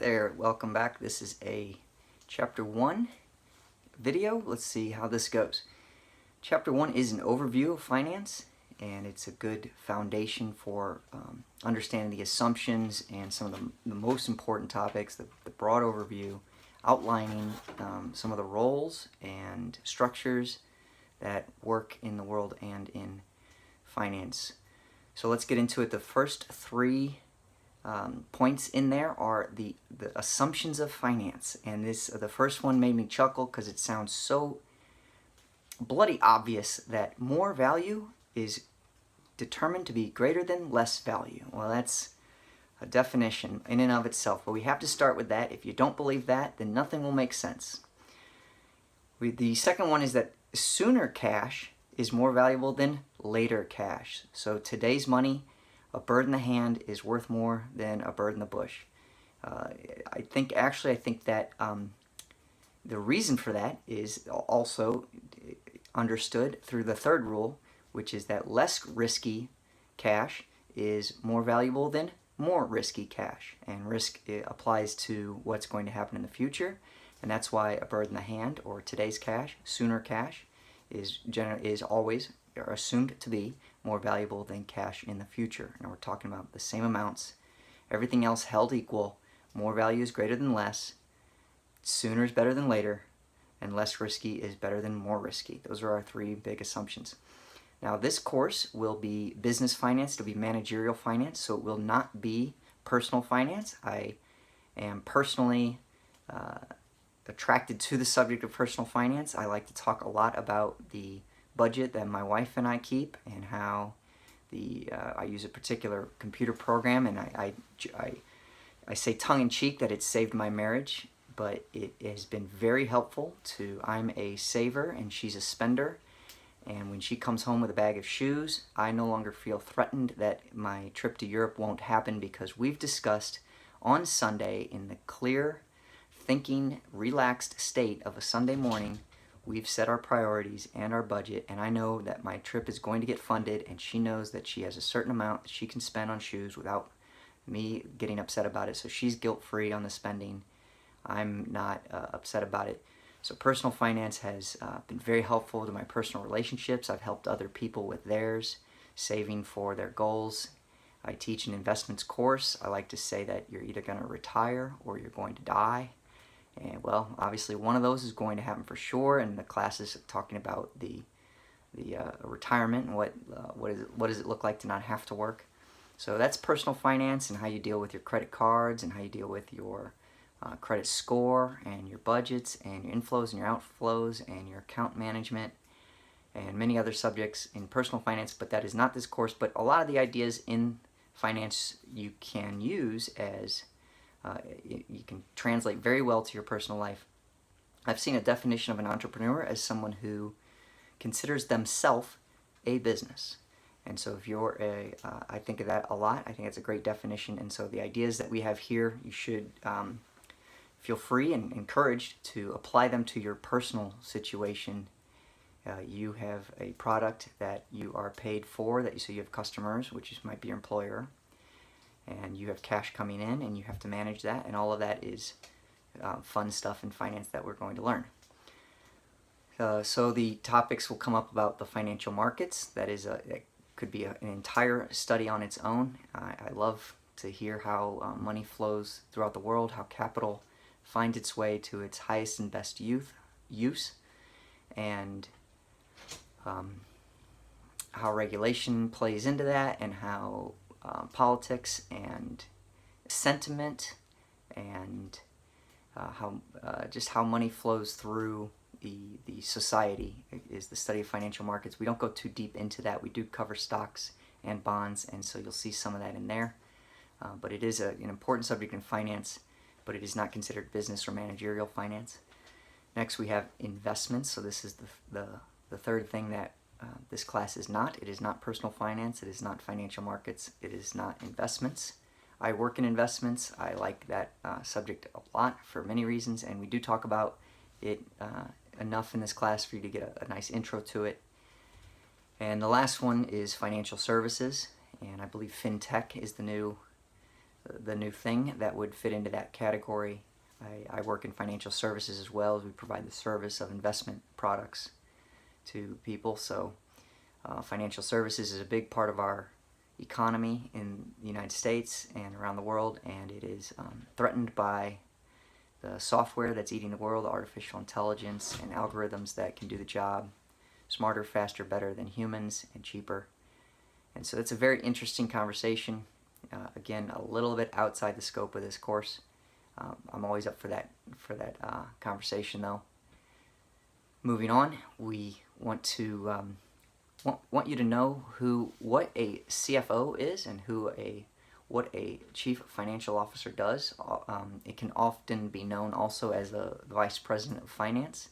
there, welcome back. This is a Chapter 1 video. Let's see how this goes. Chapter 1 is an overview of finance, and it's a good foundation for understanding the assumptions and some of the most important topics, the broad overview, outlining some of the roles and structures that work in the world and in finance. So let's get into it. The first three points in there are the assumptions of finance, and the first one made me chuckle because it sounds so bloody obvious that more value is determined to be greater than less value. Well, that's a definition in and of itself, but we have to start with that. If you don't believe that, then nothing will make sense. The second one is that sooner cash is more valuable than later cash. So today's money, a bird in the hand is worth more than a bird in the bush. I think that the reason for that is also understood through the third rule, which is that less risky cash is more valuable than more risky cash. And risk applies to what's going to happen in the future, and that's why a bird in the hand, or today's cash, sooner cash, is always assumed to be more valuable than cash in the future. Now we're talking about the same amounts, everything else held equal. More value is greater than less, sooner is better than later, and less risky is better than more risky. Those are our three big assumptions. Now this course will be business finance, it'll be managerial finance, so it will not be personal finance. I am personally attracted to the subject of personal finance. I like to talk a lot about the budget that my wife and I keep, and how I use a particular computer program, and I say tongue-in-cheek that it saved my marriage, but it has been very helpful I'm a saver and she's a spender, and when she comes home with a bag of shoes, I no longer feel threatened that my trip to Europe won't happen, because we've discussed on Sunday, in the clear thinking, relaxed state of a Sunday morning, we've set our priorities and our budget, and I know that my trip is going to get funded, and she knows that she has a certain amount that she can spend on shoes without me getting upset about it. So she's guilt-free on the spending. I'm not upset about it. So personal finance has been very helpful to my personal relationships. I've helped other people with theirs, saving for their goals. I teach an investments course. I like to say that you're either going to retire or you're going to die. And well, obviously one of those is going to happen for sure, and the class is talking about the retirement and what does it look like to not have to work. So that's personal finance, and how you deal with your credit cards, and how you deal with your credit score, and your budgets, and your inflows and your outflows, and your account management, and many other subjects in personal finance. But that is not this course. But a lot of the ideas in finance you can use as you can translate very well to your personal life. I've seen a definition of an entrepreneur as someone who considers themselves a business. And so if you're I think of that a lot. I think it's a great definition. And so the ideas that we have here, you should feel free and encouraged to apply them to your personal situation. You have a product that you are paid for, so you have customers, which might be your employer, and you have cash coming in, and you have to manage that, and all of that is fun stuff in finance that we're going to learn. So the topics will come up about the financial markets. That could be an entire study on its own. I love to hear how money flows throughout the world, how capital finds its way to its highest and best use, and how regulation plays into that, and how politics and sentiment, and just how money flows through the society is the study of financial markets. We don't go too deep into that. We do cover stocks and bonds, and so you'll see some of that in there. But it is an important subject in finance, but it is not considered business or managerial finance. Next we have investments. So this is the third thing that this class is not. It is not personal finance. It is not financial markets. It is not investments. I work in investments. I like that subject a lot for many reasons, and we do talk about it enough in this class for you to get a nice intro to it. And the last one is financial services, and I believe fintech is the new the new thing that would fit into that category. I work in financial services as well, as we provide the service of investment products to people. So financial services is a big part of our economy in the United States and around the world, and it is threatened by the software that's eating the world, artificial intelligence and algorithms that can do the job smarter, faster, better than humans, and cheaper. And so it's a very interesting conversation. Again, a little bit outside the scope of this course. I'm always up for that conversation, though. Moving on, we want to want you to know what a CFO is and what a chief financial officer does. It can often be known also as the vice president of finance.